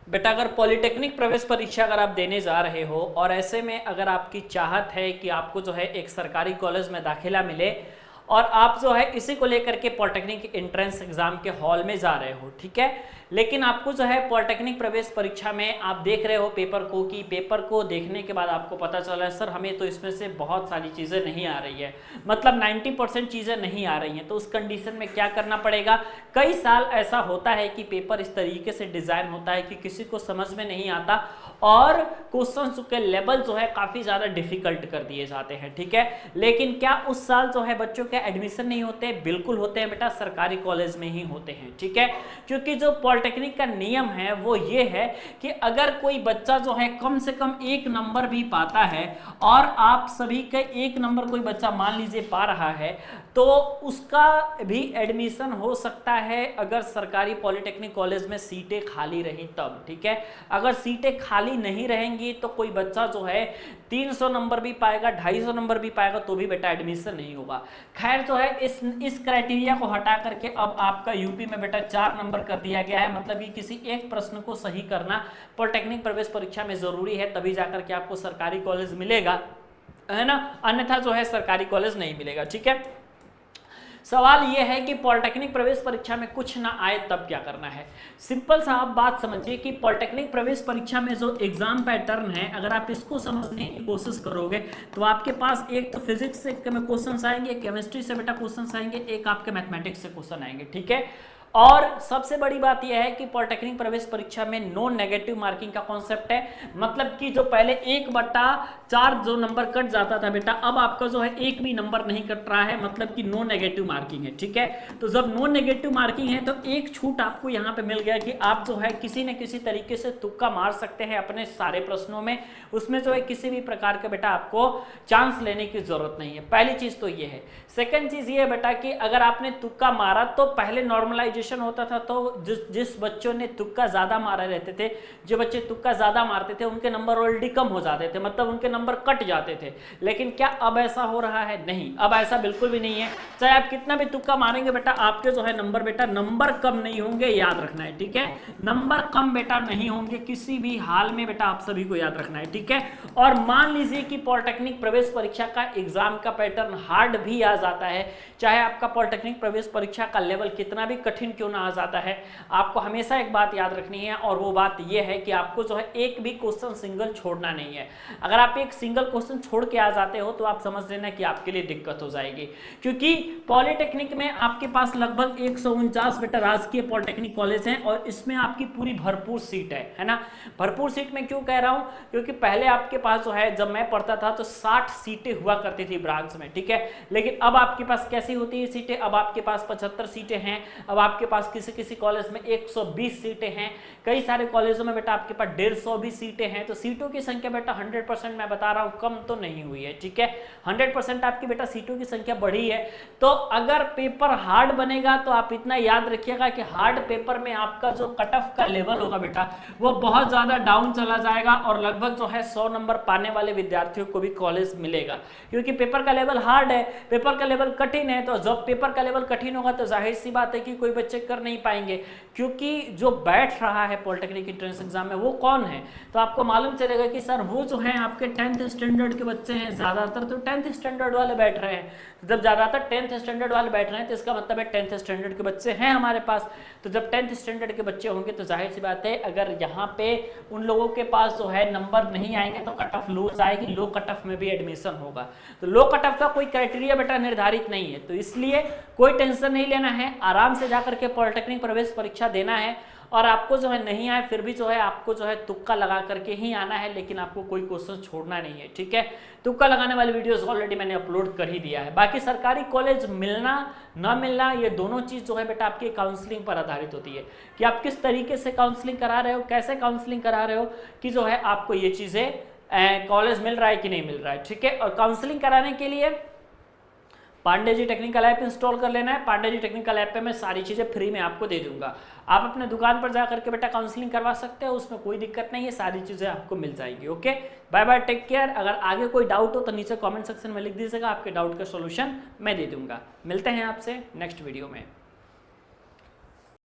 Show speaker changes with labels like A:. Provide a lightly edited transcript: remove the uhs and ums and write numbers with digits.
A: बेटा अगर पॉलिटेक्निक प्रवेश परीक्षा अगर आप देने जा रहे हो और ऐसे में अगर आपकी चाहत है कि आपको जो है एक सरकारी कॉलेज में दाखिला मिले और आप जो है इसी को लेकर के पॉलिटेक्निक एंट्रेंस एग्जाम के हॉल में जा रहे हो, ठीक है, लेकिन आपको जो है पॉलिटेक्निक प्रवेश परीक्षा में आप देख रहे हो पेपर को कि पेपर को देखने के बाद आपको पता चला है सर हमें तो इसमें से बहुत सारी चीज़ें नहीं आ रही है, मतलब 90% चीज़ें नहीं आ रही हैं, तो उस कंडीशन में क्या करना पड़ेगा। कई साल ऐसा होता है कि पेपर इस तरीके से डिज़ाइन होता है कि किसी को समझ में नहीं आता और क्वेश्चन के लेवल जो है काफ़ी ज़्यादा डिफिकल्ट कर दिए जाते हैं, ठीक है। लेकिन क्या उस साल जो है बच्चों के एडमिशन नहीं होते? बिल्कुल होते हैं बेटा, सरकारी कॉलेज में ही होते हैं, ठीक है, क्योंकि जो पॉलिटेक्निक का नियम है वो ये है कि अगर कोई बच्चा जो है कम से कम 1 नंबर भी पाता है और आप सभी का 1 नंबर कोई बच्चा मान लीजिए पा रहा है तो उसका भी एडमिशन हो सकता है अगर सरकारी पॉलिटेक्निक कॉलेज में सीटें खाली रही तब, ठीक है। अगर सीटें खाली नहीं रहेंगी तो कोई बच्चा जो है 300 नंबर भी पाएगा, 250 नंबर भी पाएगा तो भी बेटा एडमिशन नहीं होगा। खैर जो है इस क्राइटेरिया को हटा करके अब आपका यूपी में बेटा 4 नंबर कर दिया गया है, मतलब कि किसी एक प्रश्न को सही करना पॉलिटेक्निक प्रवेश परीक्षा में जरूरी है, तभी जाकर के आपको सरकारी कॉलेज मिलेगा, है ना, अन्यथा जो है सरकारी कॉलेज नहीं मिलेगा, ठीक है। सवाल यह है कि पॉलिटेक्निक प्रवेश परीक्षा में कुछ ना आए तब क्या करना है। सिंपल सा आप बात समझिए कि पॉलिटेक्निक प्रवेश परीक्षा में जो एग्जाम पैटर्न है अगर आप इसको समझने की कोशिश करोगे तो आपके पास एक तो फिजिक्स से क्वेश्चन आएंगे, केमिस्ट्री से बेटा क्वेश्चन आएंगे, एक आपके मैथमेटिक्स से क्वेश्चन आएंगे, ठीक है। और सबसे बड़ी बात यह है कि पॉलिटेक्निक प्रवेश परीक्षा में नो नेगेटिव मार्किंग का कॉन्सेप्ट है, मतलब कि जो पहले 1/4 जो नंबर कट जाता था बेटा अब आपका जो है 1 भी नंबर नहीं कट रहा है, मतलब कि नो नेगेटिव मार्किंग है, ठीक है। तो जब नो नेगेटिव मार्किंग है तो एक छूट आपको यहाँ पे मिल गया कि आप जो है किसी न किसी तरीके से तुक्का मार सकते हैं अपने सारे प्रश्नों में, उसमें जो है किसी भी प्रकार का बेटा आपको चांस लेने की जरूरत नहीं है। पहली चीज तो ये है। सेकेंड चीज ये है बेटा कि अगर आपने तुक्का मारा तो पहले नॉर्मलाइजेशन होता था, तो जिस बच्चों ने तुक्का ज्यादा मारे रहते थे, जो बच्चे तुक्का ज्यादा मारते थे उनके नंबर ऑलरेडी कम हो जाते थे, मतलब उनके नंबर कट जाते थे। लेकिन क्या अब ऐसा हो रहा है? नहीं, अब ऐसा बिल्कुल भी नहीं है। चाहे आप कितना भी तुक्का मारेंगे बेटा आपके जो है नंबर कम नहीं होंगे, याद रखना है, ठीक है। नंबर कम बेटा नहीं होंगे किसी भी हाल में, बेटा आप सभी को याद रखना है, ठीक है। और मान लीजिए कि पॉलिटेक्निक प्रवेश परीक्षा का एग्जाम का पैटर्न हार्ड भी आ जाता है, चाहे आपका पॉलिटेक्निक प्रवेश परीक्षा का लेवल कितना भी कठिन क्यों ना आ जाता है, आपको हमेशा एक बात याद रखनी है और वो बात यह है कि आपको जो है एक भी क्वेश्चन सिंगल छोड़ना नहीं है। अगर आप एक सिंगल क्वेश्चन छोड़ के आ जाते हो तो आप समझ लेना कि आपके लिए दिक्कत हो जाएगी, क्योंकि पॉलिटेक्निक में आपके पास लगभग 149 बेटा राजकीय पॉलिटेक्निक कॉलेज हैं और इसमें आपकी पूरी भरपूर सीट है ना। भरपूर सीट में क्यों कह रहा हूं, क्योंकि पहले आपके पास जो है जब मैं पढ़ता था तो 60 सीटें हुआ करती थी ब्रांच में, ठीक है। लेकिन अब आपके पास कैसी होती है सीटें, अब आपके पास 75 सीटें हैं, अब आपके पास किसी कॉलेज में 120 सीटें हैं, कई सारे कॉलेजों में बेटा आपके पास 150 भी सीटें हैं। तो सीटों की संख्या बेटा 100% मैं बता रहा हूं कम तो नहीं हुई है, ठीक है। 100% आपकी बेटा सीटों की संख्या बढ़ी है। तो अगर पेपर हार्ड बनेगा तो आप इतना याद रखिएगा कि हार्ड पेपर में आपका जो कट ऑफ का लेवल होगा बेटा वो बहुत ज्यादा डाउन चला जाएगा और लगभग जो है 100 नंबर पाने वाले विद्यार्थियों को भी कॉलेज मिलेगा, क्योंकि पेपर का लेवल हार्ड है, पेपर का लेवल कठिन है। तो जब पेपर का लेवल कठिन होगा तो जाहिर सी बात है कि कोई बच्चे कर नहीं पाएंगे, क्योंकि जो बैठ रहा है पॉलिटेक्निक एंट्रेंस एग्जाम में वो कौन है, तो आपको मालूम चलेगा कि सर वो जो है आपके 10th स्टैंडर्ड के बच्चे हैं, ज्यादातर तो 10th स्टैंडर्ड वाले बैठ रहे हैं। जब ज्यादातर 10th स्टैंडर्ड वाले बैठ रहे हैं तो इसका मतलब है 10th स्टैंडर्ड के बच्चे हैं हमारे पास। तो जब 10th स्टैंडर्ड के बच्चे होंगे तो जाहिर सी बात है अगर यहाँ पे उन लोगों के पास जो है नंबर नहीं आएंगे तो कट ऑफ लो जाएगी, लो कट ऑफ में भी एडमिशन होगा। तो लो कट ऑफ का कोई क्राइटेरिया बेटा निर्धारित नहीं है, तो इसलिए कोई टेंशन नहीं लेना है, आराम से जाकर के पॉलिटेक्निक प्रवेश परीक्षा देना है। और आपको जो है नहीं आए फिर भी जो है आपको जो है तुक्का लगा करके ही आना है, लेकिन आपको कोई क्वेश्चन छोड़ना नहीं है, ठीक है। तुक्का लगाने वाली वीडियोस ऑलरेडी मैंने अपलोड कर ही दिया है। बाकी सरकारी कॉलेज मिलना ना मिलना ये दोनों चीज जो है बेटा आपकी काउंसलिंग पर आधारित होती है कि आप किस तरीके से काउंसलिंग करा रहे हो, कैसे काउंसलिंग करा रहे हो, कि जो है आपको ये चीजें कॉलेज मिल रहा है कि नहीं मिल रहा है, ठीक है। और काउंसलिंग कराने के लिए Pandey ji technical app install कर लेना है। पांडे जी टेक्निकल ऐप पे मैं सारी चीज़ें फ्री में आपको दे दूंगा। आप अपने दुकान पर जाकर के बेटा काउंसलिंग करवा सकते हो, उसमें कोई दिक्कत नहीं है, सारी चीज़ें आपको मिल जाएगी। Okay, bye bye, take care. अगर आगे कोई डाउट हो तो नीचे कमेंट सेक्शन में लिख दीजिएगा, आपके डाउट का सॉल्यूशन मैं दे दूंगा। मिलते हैं आपसे नेक्स्ट वीडियो में।